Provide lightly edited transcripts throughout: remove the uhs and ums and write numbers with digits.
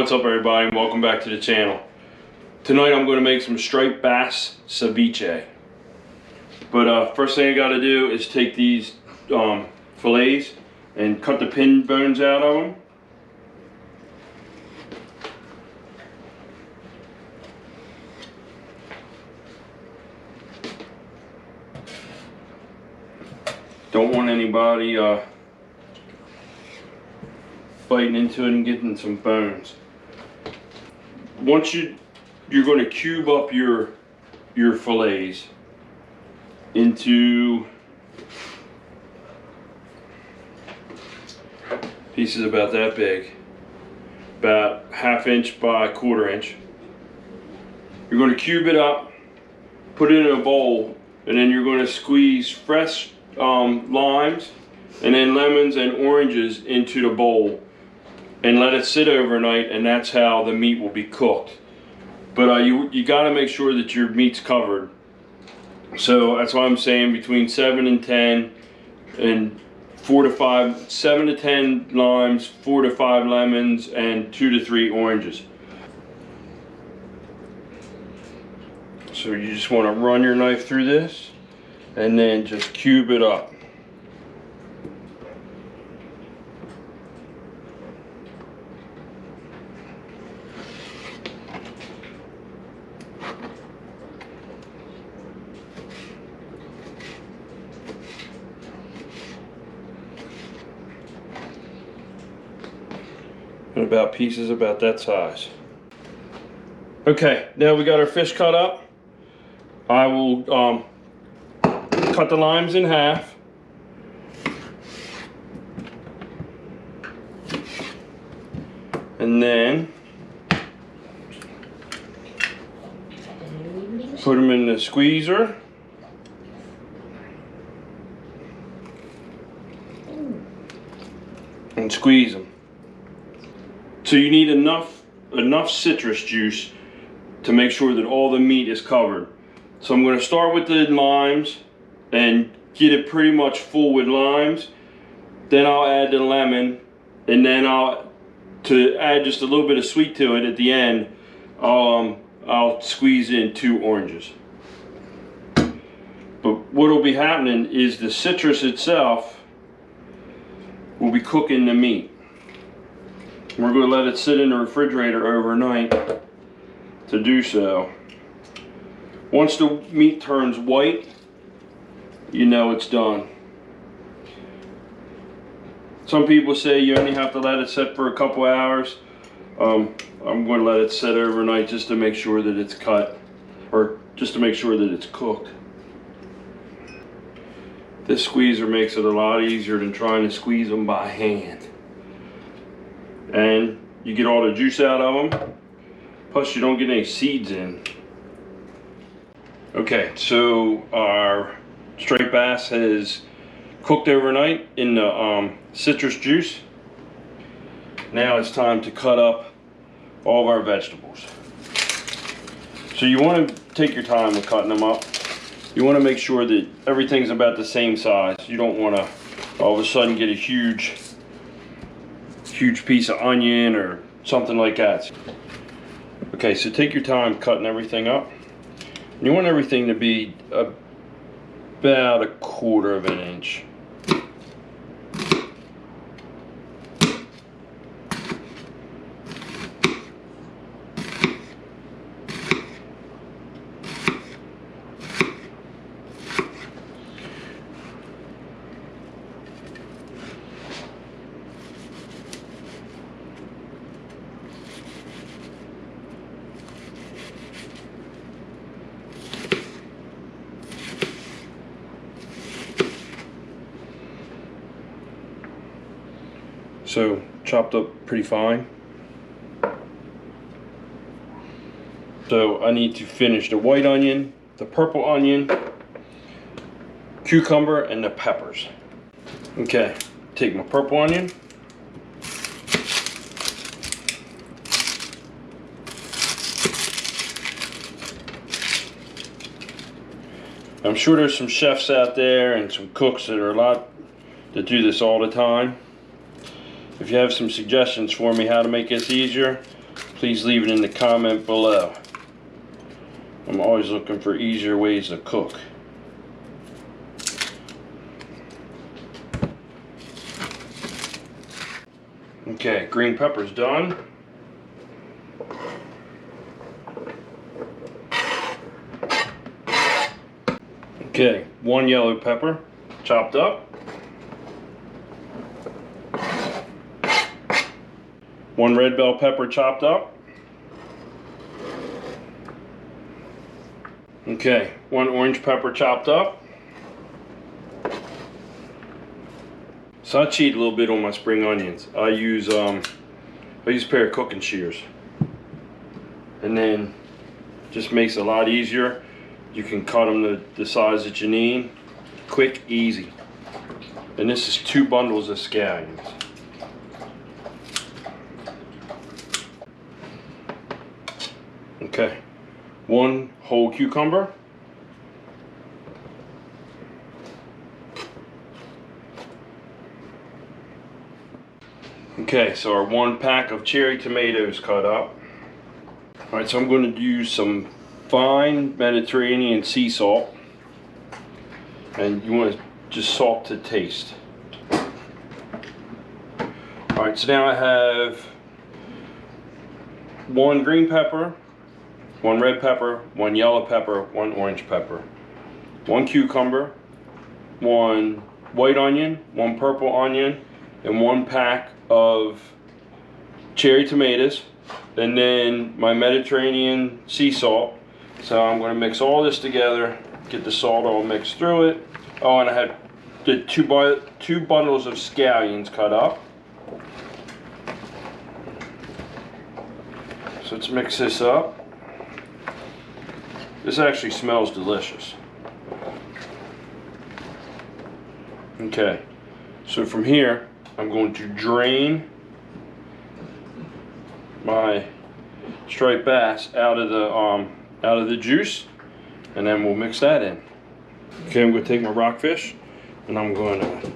What's up everybody and welcome back to the channel. Tonight I'm going to make some striped bass ceviche. But first thing I got to do is take these fillets and cut the pin bones out of them. Don't want anybody biting into it and getting some bones. Once you're going to cube up your fillets into pieces about that big, about 1/2 inch by 1/4 inch. You're going to cube it up, put it in a bowl, and then you're going to squeeze fresh limes and then lemons and oranges into the bowl and let it sit overnight, and that's how the meat will be cooked. But you got to make sure that your meat's covered. So that's why I'm saying between 7 and 10 and 4 to 5, 7 to 10 limes, 4 to 5 lemons, and 2 to 3 oranges. So you just want to run your knife through this and then just cube it up. And about pieces about that size. Okay, now we got our fish cut up. I will cut the limes in half. And then put them in the squeezer. And squeeze them. So you need enough citrus juice to make sure that all the meat is covered. So I'm going to start with the limes and get it pretty much full with limes. Then I'll add the lemon, and then to add just a little bit of sweet to it at the end, I'll squeeze in 2 oranges. But what will be happening is the citrus itself will be cooking the meat. We're going to let it sit in the refrigerator overnight to do so. Once the meat turns white, you know it's done. Some people say you only have to let it sit for a couple hours. I'm going to let it sit overnight just to make sure that it's cut, or just to make sure that it's cooked. This squeezer makes it a lot easier than trying to squeeze them by hand. And you get all the juice out of them, plus you don't get any seeds in. Okay, so our striped bass has cooked overnight in the citrus juice. Now it's time to cut up all of our vegetables. So you want to take your time with cutting them up. You want to make sure that everything's about the same size. You don't want to all of a sudden get a huge piece of onion or something like that. Okay, so take your time cutting everything up. You want everything to be about 1/4 inch. So chopped up pretty fine. So I need to finish the white onion, the purple onion, cucumber, and the peppers. Okay, take my purple onion. I'm sure there's some chefs out there and some cooks that do this all the time. If you have some suggestions for me how to make this easier, please leave it in the comment below. I'm always looking for easier ways to cook. Okay, green pepper's done. Okay, 1 yellow pepper chopped up. 1 red bell pepper chopped up. Okay, 1 orange pepper chopped up. So I cheat a little bit on my spring onions. I use a pair of cooking shears, and then just makes it a lot easier. You can cut them the size that you need, quick, easy. And this is 2 bundles of scallions. Okay, 1 whole cucumber. Okay, so our 1 pack of cherry tomatoes cut up. Alright, so I'm going to use some fine Mediterranean sea salt. And you want to just salt to taste. Alright, so now I have 1 green pepper, 1 red pepper, 1 yellow pepper, 1 orange pepper, 1 cucumber, 1 white onion, 1 purple onion, and 1 pack of cherry tomatoes, and then my Mediterranean sea salt. So I'm going to mix all this together, get the salt all mixed through it. Oh, and I had the 2 bundles of scallions cut up. So let's mix this up. This actually smells delicious. Okay, so from here I'm going to drain my striped bass out of the juice, and then we'll mix that in. Okay, I'm going to take my rockfish and I'm going to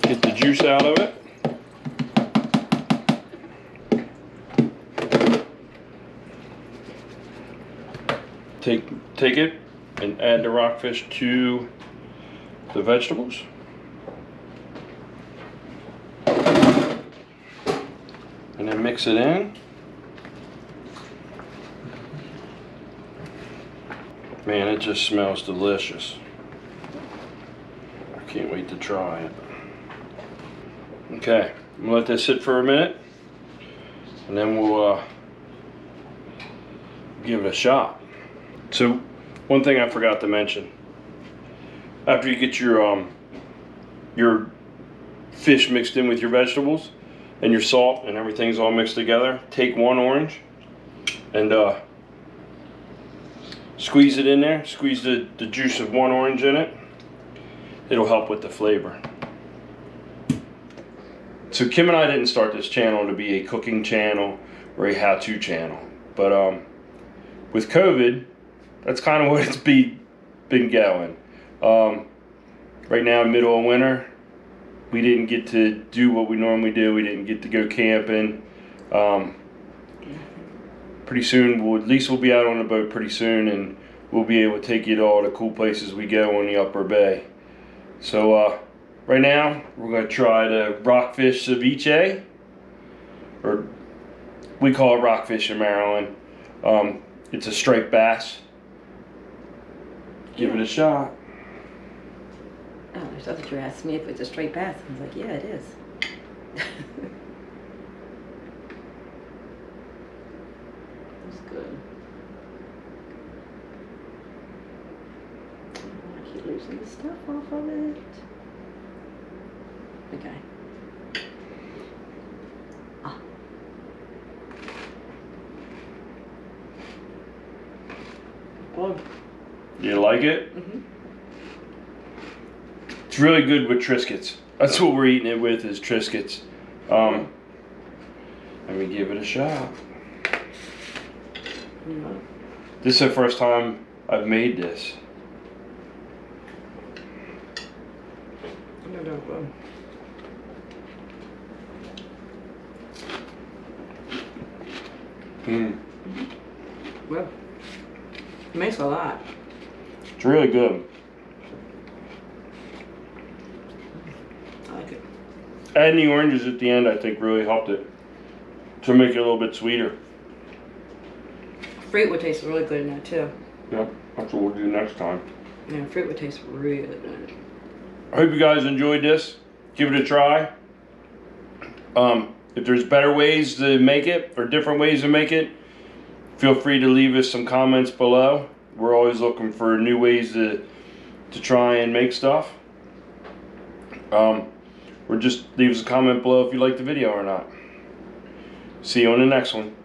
get the juice out of it. Take it and add the rockfish to the vegetables. And then mix it in. Man, it just smells delicious. I can't wait to try it. Okay, I'm gonna let this sit for a minute, and then we'll give it a shot. So, one thing I forgot to mention: after you get your fish mixed in with your vegetables and your salt and everything's all mixed together, take 1 orange and squeeze it in there. Squeeze the juice of 1 orange in it. It'll help with the flavor. So Kim and I didn't start this channel to be a cooking channel or a how-to channel, but with COVID, that's kind of what it's been going. Right now, middle of winter, we didn't get to do what we normally do. We didn't get to go camping. Pretty soon, at least we'll be out on the boat pretty soon, and we'll be able to take you to all the cool places we go on the Upper Bay. So right now, we're going to try the rockfish ceviche, or we call it rockfish in Maryland. It's a striped bass. Give it a shot. Oh, I thought you were asking me if it's a straight bass. I was like, yeah, it is. It's good. I keep losing the stuff off of it. Okay. Ah. Good. You like it? Mm-hmm. It's really good with Triscuits. That's what we're eating it with, is Triscuits. Let me give it a shot. Mm-hmm. This is the first time I've made this. Well, it makes a lot. It's really good. I like it. Adding the oranges at the end, I think, really helped it to make it a little bit sweeter. Fruit would taste really good in that too. Yeah, that's what we'll do next time. Yeah, fruit would taste really good. I hope you guys enjoyed this. Give it a try. If there's better ways to make it or different ways to make it, feel free to leave us some comments below. We're always looking for new ways to try and make stuff. Or just leave us a comment below if you like the video or not. See you on the next one.